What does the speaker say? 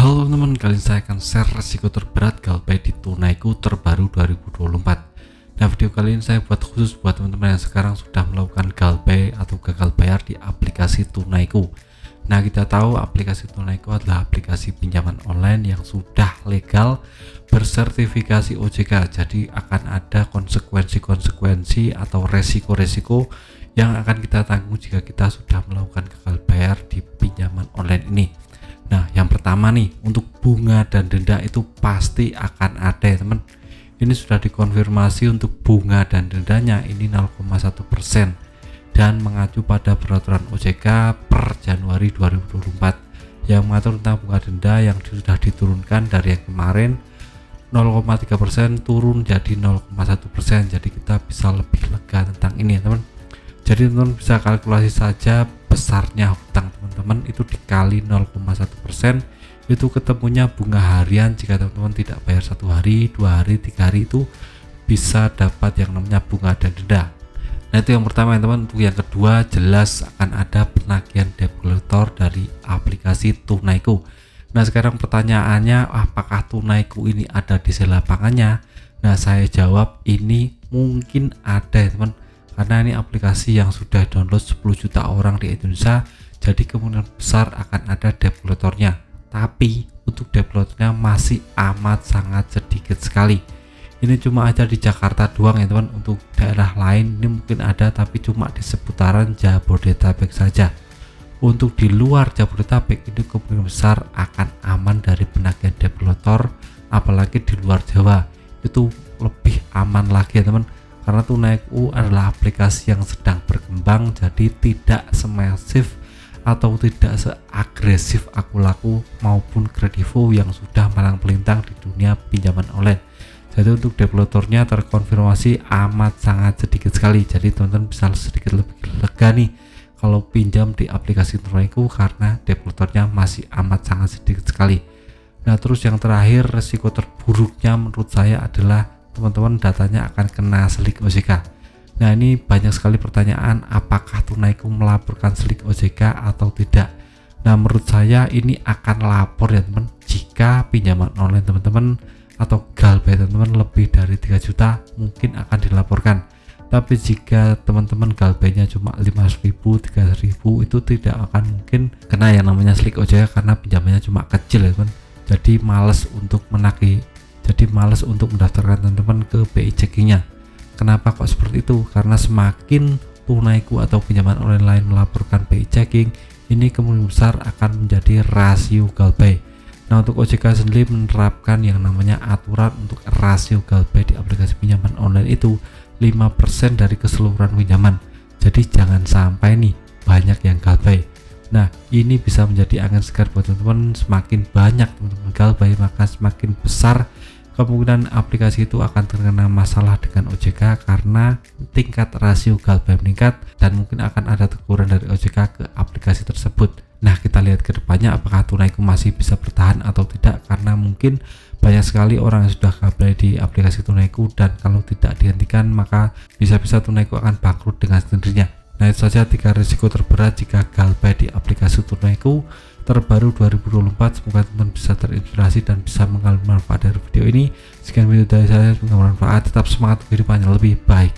Halo teman-teman, kali ini saya akan share resiko terberat GalPay di Tunaiku terbaru 2024. Nah, video kali ini saya buat khusus buat teman-teman yang sekarang sudah melakukan GalPay atau gagal bayar di aplikasi Tunaiku. Nah, kita tahu aplikasi Tunaiku adalah aplikasi pinjaman online yang sudah legal, bersertifikasi OJK. Jadi akan ada konsekuensi-konsekuensi atau resiko-resiko yang akan kita tanggung jika kita sudah melakukan gagal bayar di pinjaman online ini. Nah, yang pertama nih, untuk bunga dan denda itu pasti akan ada ya teman. Ini sudah dikonfirmasi untuk bunga dan dendanya ini 0,1% dan mengacu pada peraturan OJK per Januari 2024 yang mengatur tentang bunga denda yang sudah diturunkan dari yang kemarin 0,3% turun jadi 0,1%. Jadi kita bisa lebih lega tentang ini ya teman. Jadi teman bisa kalkulasi saja besarnya hutang teman-teman itu dikali 0,1%, itu ketemunya bunga harian. Jika teman-teman tidak bayar 1 hari, 2 hari, 3 hari itu bisa dapat yang namanya bunga dan denda. Nah, itu yang pertama ya teman. Untuk yang kedua, jelas akan ada penagihan debt collector dari aplikasi Tunaiku. Nah, sekarang pertanyaannya, apakah Tunaiku ini ada di sel lapangannya? Nah, saya jawab ini mungkin ada ya teman, karena ini aplikasi yang sudah download 10 juta orang di Indonesia, jadi kemungkinan besar akan ada debt collectornya. Tapi untuk debt collectornya masih amat sangat sedikit sekali. Ini cuma aja di Jakarta doang ya teman. Untuk daerah lain ini mungkin ada, tapi cuma di seputaran Jabodetabek saja. Untuk di luar Jabodetabek ini kemungkinan besar akan aman dari penagihan debt collector, apalagi di luar Jawa itu lebih aman lagi ya teman. Karena Tunaiku adalah aplikasi yang sedang berkembang, jadi tidak semasif atau tidak seagresif Akulaku maupun Kredivo yang sudah malang melintang di dunia pinjaman online. Jadi untuk debt collectornya terkonfirmasi amat sangat sedikit sekali. Jadi teman-teman bisa sedikit lebih lega nih kalau pinjam di aplikasi Tunaiku karena debt collectornya masih amat sangat sedikit sekali. Nah, terus yang terakhir, resiko terburuknya menurut saya adalah teman-teman datanya akan kena slik OJK. Nah, ini banyak sekali pertanyaan, apakah Tunaiku melaporkan slik OJK atau tidak. Nah, menurut saya ini akan lapor ya teman, jika pinjaman online teman-teman atau GalPay teman-teman lebih dari 3 juta mungkin akan dilaporkan. Tapi jika teman-teman GalPay-nya cuma 5.000, 3.000 itu tidak akan mungkin kena yang namanya slik OJK karena pinjamannya cuma kecil ya teman. Jadi males untuk menagih. Jadi males untuk mendaftarkan teman-teman ke BI checkingnya. Kenapa kok seperti itu? Karena semakin Tunaiku atau pinjaman online lain melaporkan BI checking, ini kemungkinan besar akan menjadi rasio GalPay. Nah, untuk OJK sendiri menerapkan yang namanya aturan untuk rasio GalPay di aplikasi pinjaman online itu 5% dari keseluruhan pinjaman. Jadi jangan sampai nih banyak yang GalPay. Nah, ini bisa menjadi angin segar buat teman-teman. Semakin banyak teman-teman GalPay, maka semakin besar kemungkinan aplikasi itu akan terkena masalah dengan OJK karena tingkat rasio GalPay meningkat dan mungkin akan ada teguran dari OJK ke aplikasi tersebut. Nah, kita lihat ke depannya apakah Tunaiku masih bisa bertahan atau tidak, karena mungkin banyak sekali orang yang sudah GalPay di aplikasi Tunaiku dan kalau tidak dihentikan maka bisa-bisa Tunaiku akan bangkrut dengan sendirinya. Nah, itu saja 3 risiko terberat jika GalPay di aplikasi Tunaiku terbaru 2024. Semoga teman-teman bisa terinspirasi dan bisa mengambil manfaat dari video ini. Sekian video dari saya, semoga bermanfaat. Tetap semangat, kehidupan yang lebih baik.